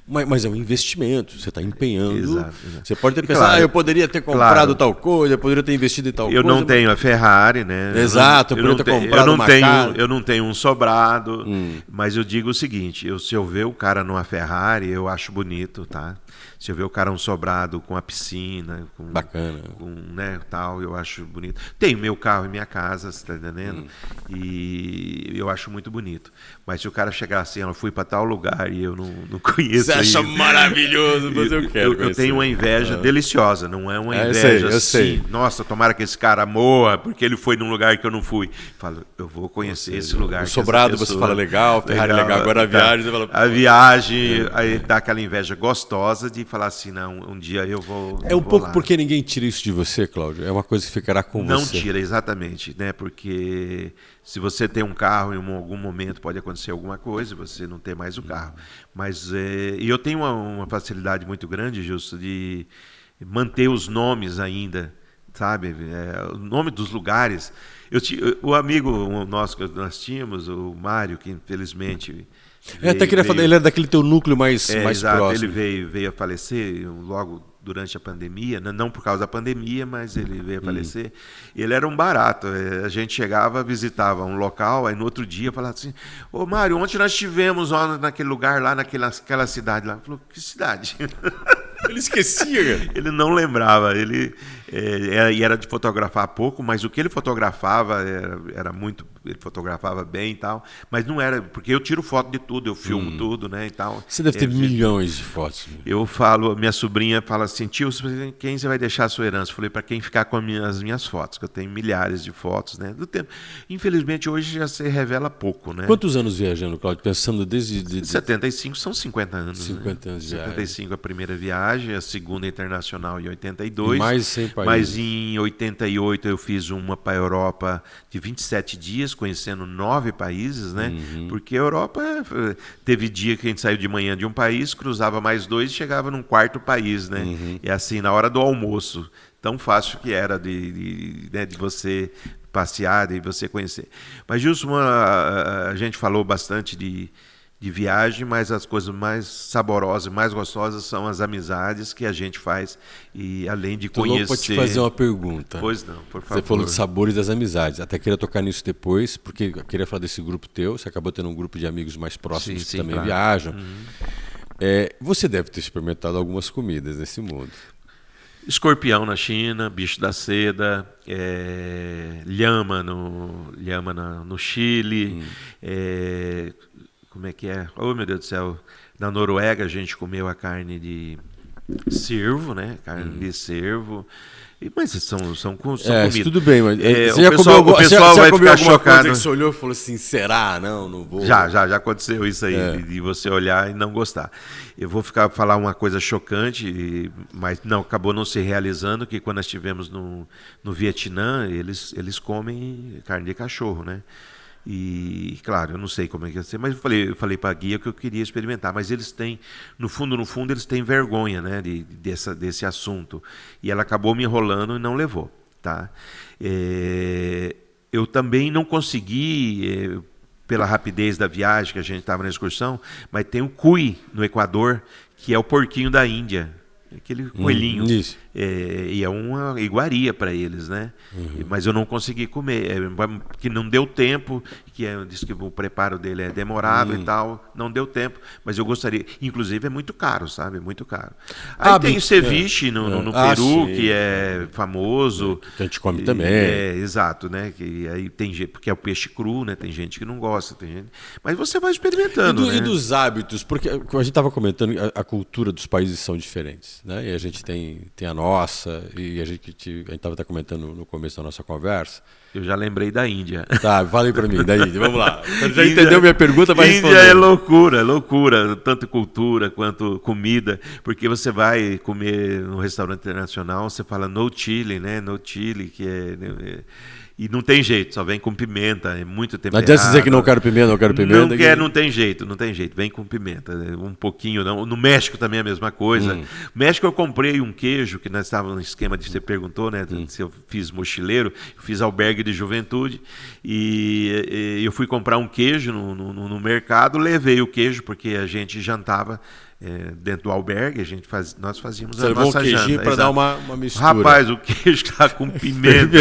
mas é um investimento, você está empenhando. Exato. Você pode ter pensado, eu poderia ter comprado tal coisa, eu poderia ter investido em tal coisa. Eu não tenho a Ferrari, né? Exato, eu poderia ter comprado uma casa. Eu não tenho um sobrado, mas eu digo o seguinte, se eu ver o cara numa Ferrari, eu acho bonito, tá? Se eu ver o cara um sobrado com a piscina, bacana, né, tal, eu acho bonito. Tenho meu carro em minha casa, você está entendendo? E eu acho muito bonito. Mas se o cara chegar assim, eu fui para tal lugar e eu não conheço. Você acha maravilhoso, mas eu quero. Eu tenho uma inveja deliciosa, não é uma inveja eu sei. Nossa, tomara que esse cara morra porque ele foi num lugar que eu não fui. Falo, eu vou conhecer esse lugar. O sobrado você fala legal, Ferrari legal, agora a viagem você fala. A viagem, aí dá aquela inveja gostosa de falar assim, não, um dia eu vou. É um pouco lá. Porque ninguém tira isso de você, Cláudio. É uma coisa que ficará com você. Não tira, exatamente, né? Porque se você tem um carro, em algum momento pode acontecer alguma coisa, você não tem mais o carro. Mas e eu tenho uma facilidade muito grande, Justo, de manter os nomes ainda, sabe? O nome dos lugares. O amigo nosso que nós tínhamos, o Mário, que infelizmente. Até queria falar, ele é daquele teu núcleo mais exato, próximo. Ele veio a falecer logo durante a pandemia, não por causa da pandemia, mas ele veio a falecer. Ele era um barato. A gente chegava, visitava um local, aí no outro dia falava assim: ô Mário, ontem nós estivemos naquele lugar lá, naquela cidade lá. Ele falou: que cidade? Ele esquecia. Ele não lembrava. Ele era de fotografar pouco, mas o que ele fotografava era muito. Ele fotografava bem e tal, mas não era, porque eu tiro foto de tudo, eu filmo tudo, né, e tal. Você deve ter milhões de fotos. Eu falo, minha sobrinha fala assim: tio, quem você vai deixar a sua herança? Eu falei: para quem ficar com as minhas fotos, que eu tenho milhares de fotos, né, do tempo. Infelizmente hoje já se revela pouco, né? Quantos anos viajando, Cláudio? Pensando desde 75 são 50 anos. 50 anos de 75 a primeira viagem, a segunda internacional em 82. E mais 100 países. Mas em 88 eu fiz uma para a Europa de 27 dias, conhecendo 9 países, né? Porque a Europa teve dia que a gente saiu de manhã de um país, cruzava mais 2 e chegava num quarto país, né? E assim, na hora do almoço, tão fácil que era de você passear, de você conhecer. Mas justo a gente falou bastante de viagem, mas as coisas mais saborosas, mais gostosas são as amizades que a gente faz, e além de conhecer... Tô louco pra te fazer uma pergunta. Pois não, por favor. Você falou de sabores das amizades. Até queria tocar nisso depois, porque eu queria falar desse grupo teu. Você acabou tendo um grupo de amigos mais próximos que também viajam. Você deve ter experimentado algumas comidas nesse mundo. Escorpião na China, bicho da seda, lhama no Chile, como é que é? Oh, meu Deus do céu. Na Noruega a gente comeu a carne de cervo, né? Carne de cervo. Mas são comidas. Tudo bem, mas o pessoal vai ficar chocado. Você olhou e falou assim: será? Não vou. Já aconteceu isso aí, de você olhar e não gostar. Eu vou falar uma coisa chocante, mas acabou não se realizando, que quando nós estivemos no Vietnã, eles comem carne de cachorro, né? E, claro, eu não sei como é que ia ser, mas eu falei para a guia que eu queria experimentar. Mas eles têm, no fundo, eles têm vergonha, né, desse assunto. E ela acabou me enrolando e não levou. Tá? Eu também não consegui, pela rapidez da viagem que a gente estava na excursão, mas tem o cuy no Equador, que é o porquinho da Índia. Aquele coelhinho. Isso. E é uma iguaria para eles, né? Mas eu não consegui comer, que não deu tempo, diz que o preparo dele é demorado e tal, não deu tempo, mas eu gostaria. Inclusive é muito caro, sabe? Muito caro. Aí tem o ceviche no Peru, sim. que é famoso. Que a gente come também. Exato, né? Que aí tem gente, porque é o peixe cru, né? Tem gente que não gosta, tem gente. Mas você vai experimentando. E dos hábitos, porque a gente estava comentando, a cultura dos países são diferentes, né? E a gente tem a nossa, e a gente estava até comentando no começo da nossa conversa. Eu já lembrei da Índia. Tá, fale para mim, da Índia, vamos lá. Você já entendeu minha pergunta, vai responder. Índia é loucura, tanto cultura quanto comida, porque você vai comer no restaurante internacional, você fala no chili, né? No chili, que é... E não tem jeito, só vem com pimenta, é muito temperado. Não adianta dizer que não quero pimenta, não quero pimenta. Não tem jeito, vem com pimenta. Um pouquinho, não. No México também é a mesma coisa. No México eu comprei um queijo, que nós estávamos no esquema de você perguntou, né? Se eu fiz mochileiro, eu fiz albergue de juventude, e eu fui comprar um queijo no mercado, levei o queijo, porque a gente jantava dentro do albergue, nós fazíamos a nossa janta. Você levou um queijinho para dar uma mistura. Rapaz, o queijo está com pimenta,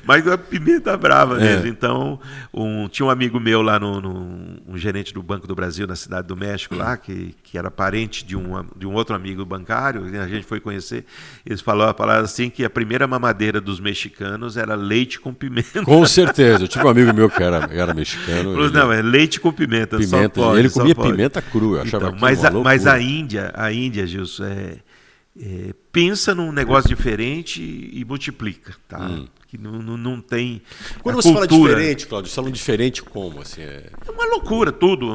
mas a pimenta brava mesmo. Então, tinha um amigo meu lá, um gerente do Banco do Brasil, na cidade do México, lá, que era parente de um outro amigo bancário, a gente foi conhecer, eles falaram assim que a primeira mamadeira dos mexicanos era leite com pimenta. Com certeza, eu tive um amigo meu que era mexicano. Não, é leite com pimenta. Ele comia pimenta crua, eu achava mas a Índia, Gilson, pensa num negócio diferente e multiplica, tá? Que não tem. Quando você fala diferente, Cláudio, você fala diferente como? Assim, É uma loucura tudo.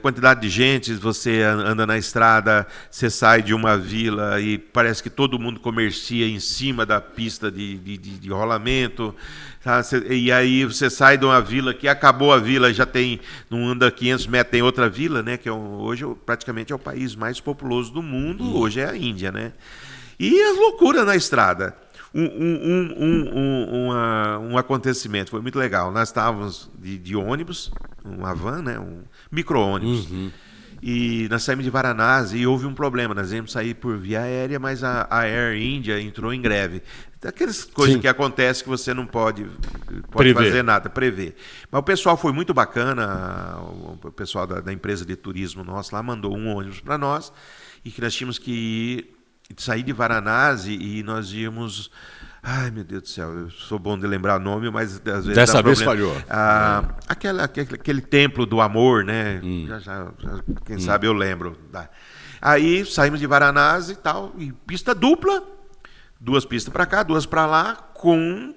Quantidade de gente, você anda na estrada, você sai de uma vila e parece que todo mundo comercia em cima da pista de rolamento. Tá? E aí você sai de uma vila que acabou a vila, já tem, não anda 500 metros, tem outra vila, né? Que hoje praticamente é o país mais populoso do mundo, hoje é a Índia, né? E a loucura na estrada. Um acontecimento, foi muito legal. Nós estávamos de ônibus, uma van, né? Um micro-ônibus. E nós saímos de Varanasi e houve um problema. Nós íamos sair por via aérea, mas a Air India entrou em greve. Aquelas coisas que acontecem que você não pode fazer nada, prever. Mas o pessoal foi muito bacana, o pessoal da empresa de turismo nosso lá mandou um ônibus para nós e que nós tínhamos que sair de Varanasi e nós íamos... Ai, meu Deus do céu, eu sou bom de lembrar o nome, mas às vezes dessa vez falhou. Aquele templo do amor, né? Já, quem sabe eu lembro. Aí saímos de Varanasi e tal, e pista dupla, 2 pistas para cá, 2 para lá, com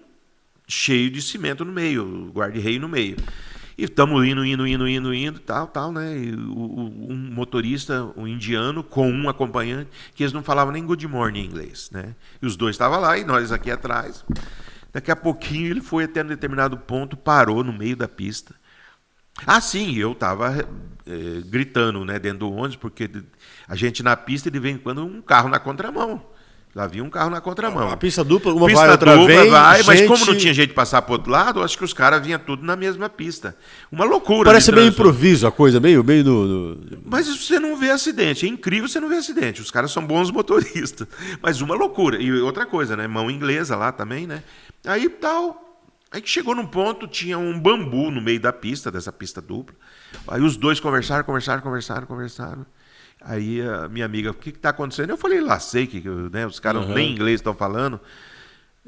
cheio de cimento no meio, guarda-reio no meio. E estamos indo, tal, né? E um motorista, um indiano, com um acompanhante, que eles não falavam nem good morning em inglês, né? E os dois estavam lá e nós aqui atrás. Daqui a pouquinho ele foi até um determinado ponto, parou no meio da pista. Sim, eu estava gritando, né, dentro do ônibus, porque a gente na pista, de vez em quando, um carro na contramão. Lá vinha um carro na contramão. A pista dupla, uma pista vai, outra dupla, vem. Vai, mas como não tinha jeito de passar para o outro lado, acho que os caras vinham tudo na mesma pista. Uma loucura. Parece meio improviso a coisa, meio no... Mas você não vê acidente. É incrível você não ver acidente. Os caras são bons motoristas. Mas uma loucura. E outra coisa, né? Mão inglesa lá também, né? Aí tal. Aí que chegou num ponto, tinha um bambu no meio da pista, dessa pista dupla. Aí os dois conversaram. Aí a minha amiga, o que está acontecendo? Eu falei, lá sei né, os caras nem inglês estão falando.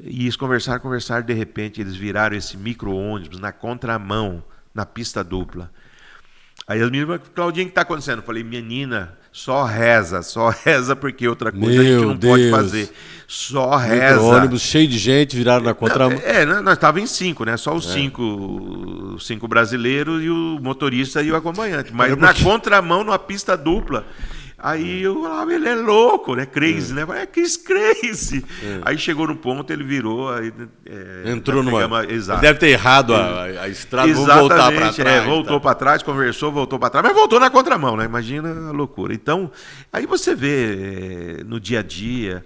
E eles conversaram, de repente eles viraram esse micro-ônibus na contramão, na pista dupla. Aí as meninas falaram, Claudinho, o que está acontecendo? Eu falei, menina, só reza, porque outra coisa a gente não pode fazer. Só reza. Micro-ônibus cheio de gente, viraram na contramão. Nós estávamos em 5, né? Só os 5 brasileiros e o motorista e o acompanhante. Mas na contramão, numa pista dupla. Aí eu falava, ele é louco, né? Crazy, né? É crazy. Aí chegou no ponto, ele virou. Aí, entrou numa. Exato. Ele deve ter errado a estrada, Exatamente, vou voltar para trás. Voltou para trás, conversou, voltou para trás, mas voltou na contramão, né? Imagina a loucura. Então, aí você vê no dia a dia.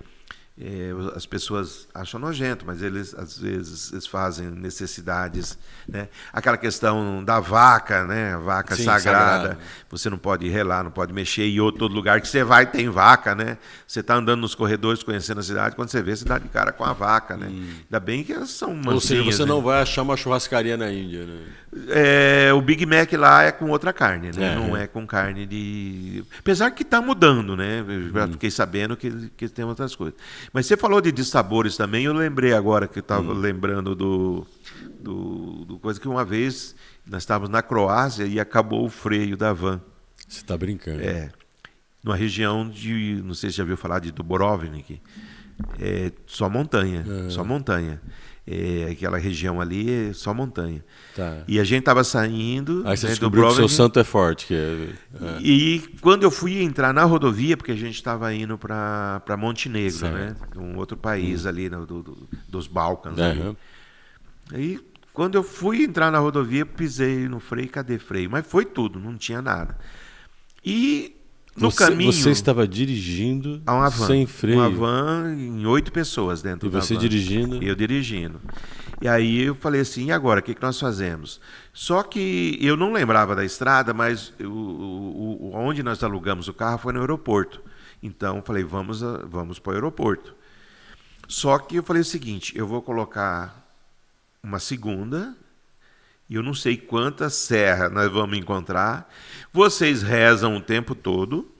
As pessoas acham nojento, mas eles às vezes fazem necessidades, né? Aquela questão da vaca, né? A vaca sagrada, você não pode relar, não pode mexer, e todo lugar que você vai tem vaca, né? Você está andando nos corredores conhecendo a cidade, quando você vê, você dá de cara com a vaca, né? Ainda bem que elas são mansinhas. Ou seja, você né? não vai achar uma churrascaria na Índia, né? O Big Mac lá é com outra carne, né? Não é com carne de... Apesar que está mudando, né? Eu já fiquei sabendo que tem outras coisas. Mas você falou de sabores também, eu lembrei agora que eu estava lembrando do coisa que uma vez nós estávamos na Croácia e acabou o freio da van. Você está brincando. Numa região de, não sei se já ouviu falar de Dubrovnik, só montanha, só montanha. Aquela região ali é só montanha. Tá. E a gente estava saindo. Aí você descobriu que o seu santo é forte. E quando eu fui entrar na rodovia, porque a gente estava indo para Montenegro, certo. né? Um outro país ali dos Balcãs. Ali. Aí quando eu fui entrar na rodovia, pisei no freio, cadê freio? Mas foi tudo, não tinha nada. E no caminho... Você estava dirigindo a uma van, sem freio? Uma van em 8 pessoas dentro da van. E você dirigindo? Eu dirigindo. E aí eu falei assim, e agora, o que nós fazemos? Só que eu não lembrava da estrada, mas onde nós alugamos o carro foi no aeroporto. Então eu falei, vamos para o aeroporto. Só que eu falei o seguinte, eu vou colocar uma segunda, e eu não sei quantas serras nós vamos encontrar. Vocês rezam o tempo todo,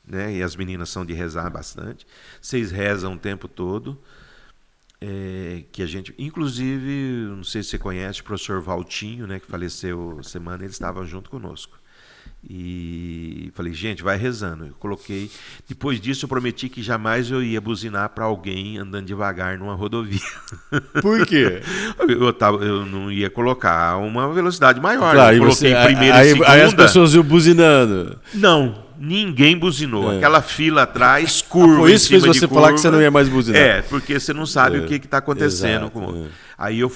né? E as meninas são de rezar bastante. Vocês rezam o tempo todo. Que a gente, inclusive, não sei se você conhece o professor Valtinho, né, que faleceu semana, ele estava junto conosco. E falei, gente, vai rezando. Eu coloquei. Depois disso, eu prometi que jamais eu ia buzinar para alguém andando devagar numa rodovia. Por quê? Eu não ia colocar uma velocidade maior. Claro, eu coloquei primeiro e segunda. Aí as pessoas iam buzinando. Não, ninguém buzinou. Aquela fila atrás, curva. Por isso fez você falar que você não ia mais buzinar. Porque você não sabe o que está acontecendo. Exato, Aí eu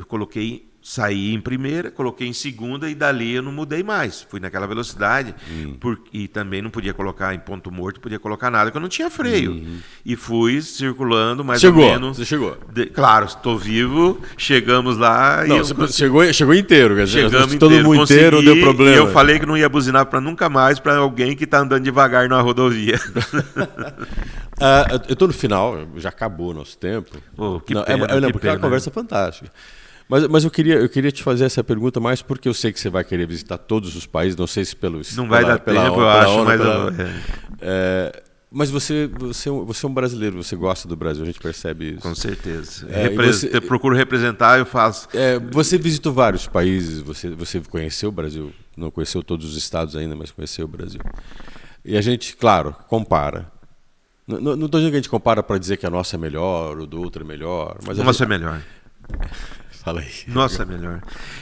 coloquei. Saí em primeira, coloquei em segunda e dali eu não mudei mais. Fui naquela velocidade e também não podia colocar em ponto morto, podia colocar nada, porque eu não tinha freio. E fui circulando mais ou menos. Você chegou? Claro, estou vivo, chegamos lá. Não, você chegou inteiro, quer dizer, chegamos todo inteiro, mundo inteiro deu problema. E eu falei que não ia buzinar para nunca mais para alguém que está andando devagar na rodovia. Eu estou no final, já acabou o nosso tempo. Porque é uma conversa fantástica. Mas eu queria te fazer essa pergunta mais porque eu sei que você vai querer visitar todos os países, não sei se não vai dar tempo, eu acho, mas... Mas você é um brasileiro, você gosta do Brasil, a gente percebe isso. Com certeza. Eu procuro representar, eu faço. Você visitou vários países, você conheceu o Brasil, não conheceu todos os estados ainda, mas conheceu o Brasil. E a gente, claro, compara. Não estou dizendo que a gente compara para dizer que a nossa é melhor, o do outro é melhor. Mas nossa é melhor. Fala aí. Nossa, melhor.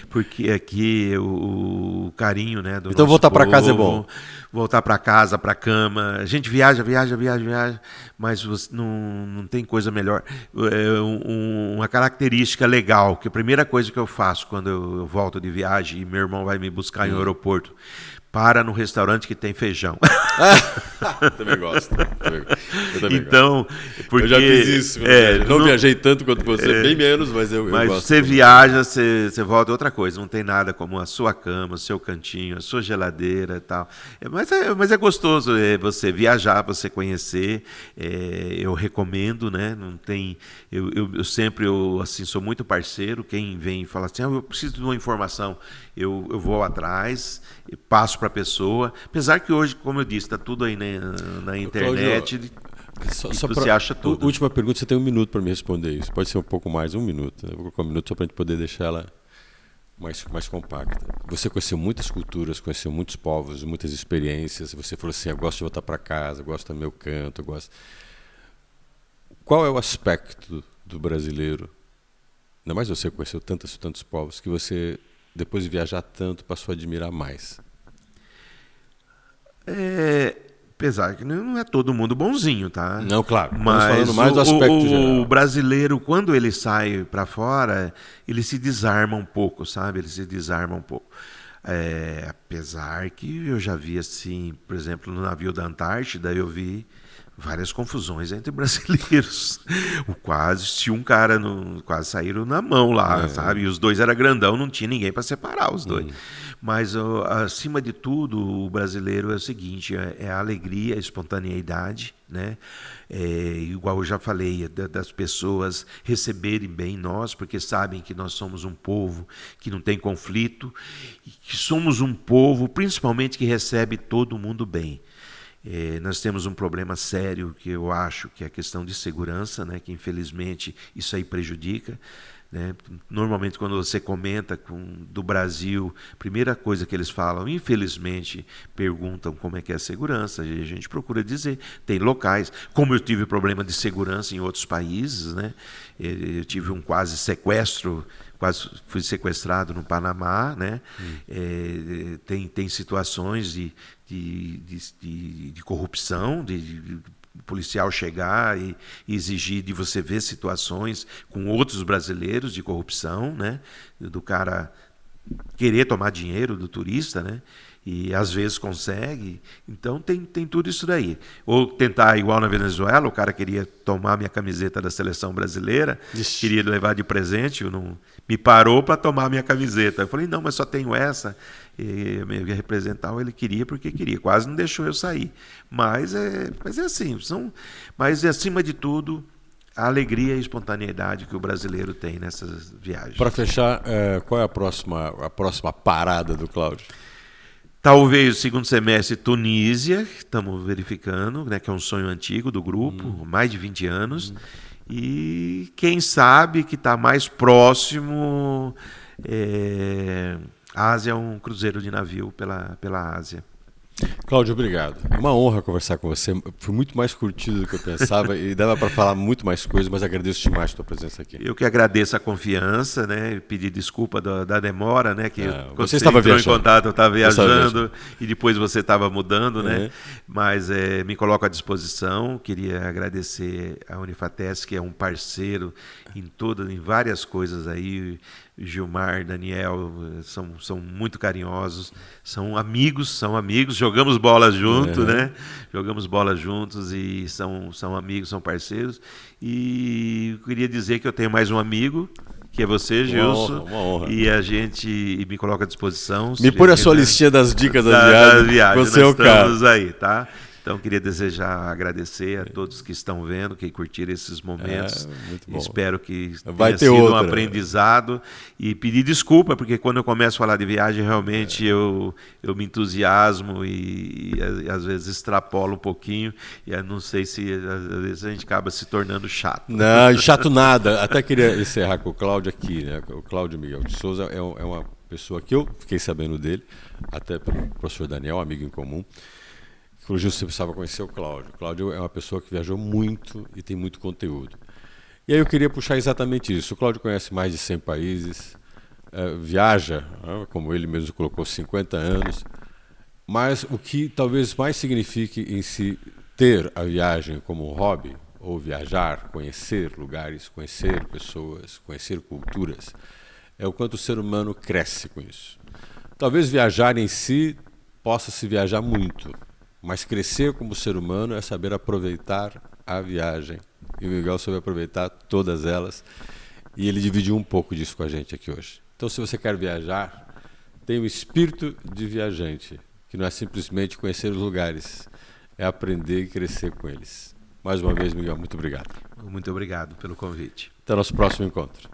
Porque aqui o carinho, né, do então nosso voltar para povo, casa é bom. Voltar para casa, para cama. A gente viaja, mas você não tem coisa melhor. Uma característica legal, que a primeira coisa que eu faço quando eu volto de viagem e meu irmão vai me buscar no aeroporto, para no restaurante que tem feijão. Também gosto. Então, porque eu já fiz isso. Não viajei tanto quanto você, bem menos, mas eu gosto. Mas você viaja, você volta, outra coisa. Não tem nada como a sua cama, o seu cantinho, a sua geladeira e tal. Mas é gostoso você viajar, você conhecer. Eu recomendo, né? Não tem. Eu sempre assim, sou muito parceiro. Quem vem e fala assim, eu preciso de uma informação, eu vou atrás, passo para a pessoa. Apesar que hoje, como eu disse, está tudo aí na internet. Você acha tudo. Última pergunta, você tem 1 minuto para me responder isso. Pode ser um pouco mais, 1 minuto. Eu vou colocar 1 minuto só para a gente poder deixar ela mais compacta. Você conheceu muitas culturas, conheceu muitos povos, muitas experiências. Você falou assim, eu gosto de voltar para casa, eu gosto do meu canto, eu gosto... Qual é o aspecto do brasileiro, ainda mais você conheceu tantos povos, que você, depois de viajar tanto, passou a admirar mais? Apesar que não é todo mundo bonzinho, tá? Não, claro. Mas falando mais do aspecto geral. O brasileiro, quando ele sai para fora, ele se desarma um pouco, sabe? Ele se desarma um pouco. Apesar que eu já vi assim, por exemplo, no navio da Antártida, eu vi várias confusões entre brasileiros. Se um cara quase saíram na mão lá, sabe? E os dois eram grandão, não tinha ninguém para separar os dois. Mas, acima de tudo, o brasileiro é o seguinte, é a alegria, a espontaneidade, né? Igual eu já falei, das pessoas receberem bem nós, porque sabem que nós somos um povo que não tem conflito, e que somos um povo, principalmente, que recebe todo mundo bem. Nós temos um problema sério que eu acho que é a questão de segurança, né? Que infelizmente isso aí prejudica. Né? Normalmente quando você comenta do Brasil, a primeira coisa que eles falam, infelizmente, perguntam como é que é a segurança, e a gente procura dizer, tem locais, como eu tive problema de segurança em outros países, né? Eu tive um quase sequestro, quase fui sequestrado no Panamá, né? Tem situações de corrupção, de policial chegar e exigir de você ver situações com outros brasileiros de corrupção, né? Do cara querer tomar dinheiro do turista, né? E às vezes consegue. Então tem tudo isso daí. Ou tentar, igual na Venezuela, o cara queria tomar minha camiseta da seleção brasileira, queria levar de presente, me parou para tomar minha camiseta. Eu falei, não, mas só tenho essa. E eu ia representar, ele queria porque queria, quase não deixou eu sair. Mas é assim, mas acima de tudo, a alegria e a espontaneidade que o brasileiro tem nessas viagens. Para fechar, qual é a próxima parada do Cláudio? Talvez o segundo semestre Tunísia, estamos verificando, né, que é um sonho antigo do grupo, mais de 20 anos. E quem sabe que está mais próximo, Ásia, um cruzeiro de navio pela Ásia. Cláudio, obrigado. É uma honra conversar com você. Foi muito mais curtido do que eu pensava e dava para falar muito mais coisas, mas agradeço demais a tua presença aqui. Eu que agradeço a confiança, né? Pedir desculpa da demora, né? Que quando você estava entrou viajando. em contato, eu estava viajando e depois você estava mudando, né? Mas me coloco à disposição. Queria agradecer a Unifatesc, que é um parceiro em várias coisas aí. Gilmar, Daniel, são muito carinhosos, são amigos, jogamos bola junto, né? Jogamos bola juntos e são amigos, são parceiros. E queria dizer que eu tenho mais um amigo, que é você, Gilson. Uma honra. E me coloca à disposição. Me põe a sua listinha das dicas da viagem. Você nós é o cara. Estamos aí, tá? Então, queria agradecer a todos que estão vendo, que curtiram esses momentos. Muito bom. Espero que tenha sido outra. um aprendizado. E pedir desculpa, porque quando eu começo a falar de viagem, realmente eu me entusiasmo e às vezes extrapolo um pouquinho. E eu não sei se às vezes a gente acaba se tornando chato. Não, chato nada. Até queria encerrar com o Cláudio aqui, né? O Cláudio Miguel de Souza é uma pessoa que eu fiquei sabendo dele, até pelo professor Daniel, amigo em comum. O Gil, você precisava conhecer o Cláudio. O Cláudio é uma pessoa que viajou muito e tem muito conteúdo. E aí eu queria puxar exatamente isso. O Cláudio conhece mais de 100 países, viaja, como ele mesmo colocou, 50 anos. Mas o que talvez mais signifique em si ter a viagem como um hobby, ou viajar, conhecer lugares, conhecer pessoas, conhecer culturas, é o quanto o ser humano cresce com isso. Talvez viajar em si possa se viajar muito, mas crescer como ser humano é saber aproveitar a viagem. E o Miguel soube aproveitar todas elas. E ele dividiu um pouco disso com a gente aqui hoje. Então, se você quer viajar, tenha o espírito de viajante, que não é simplesmente conhecer os lugares, é aprender e crescer com eles. Mais uma vez, Miguel, muito obrigado. Muito obrigado pelo convite. Até o nosso próximo encontro.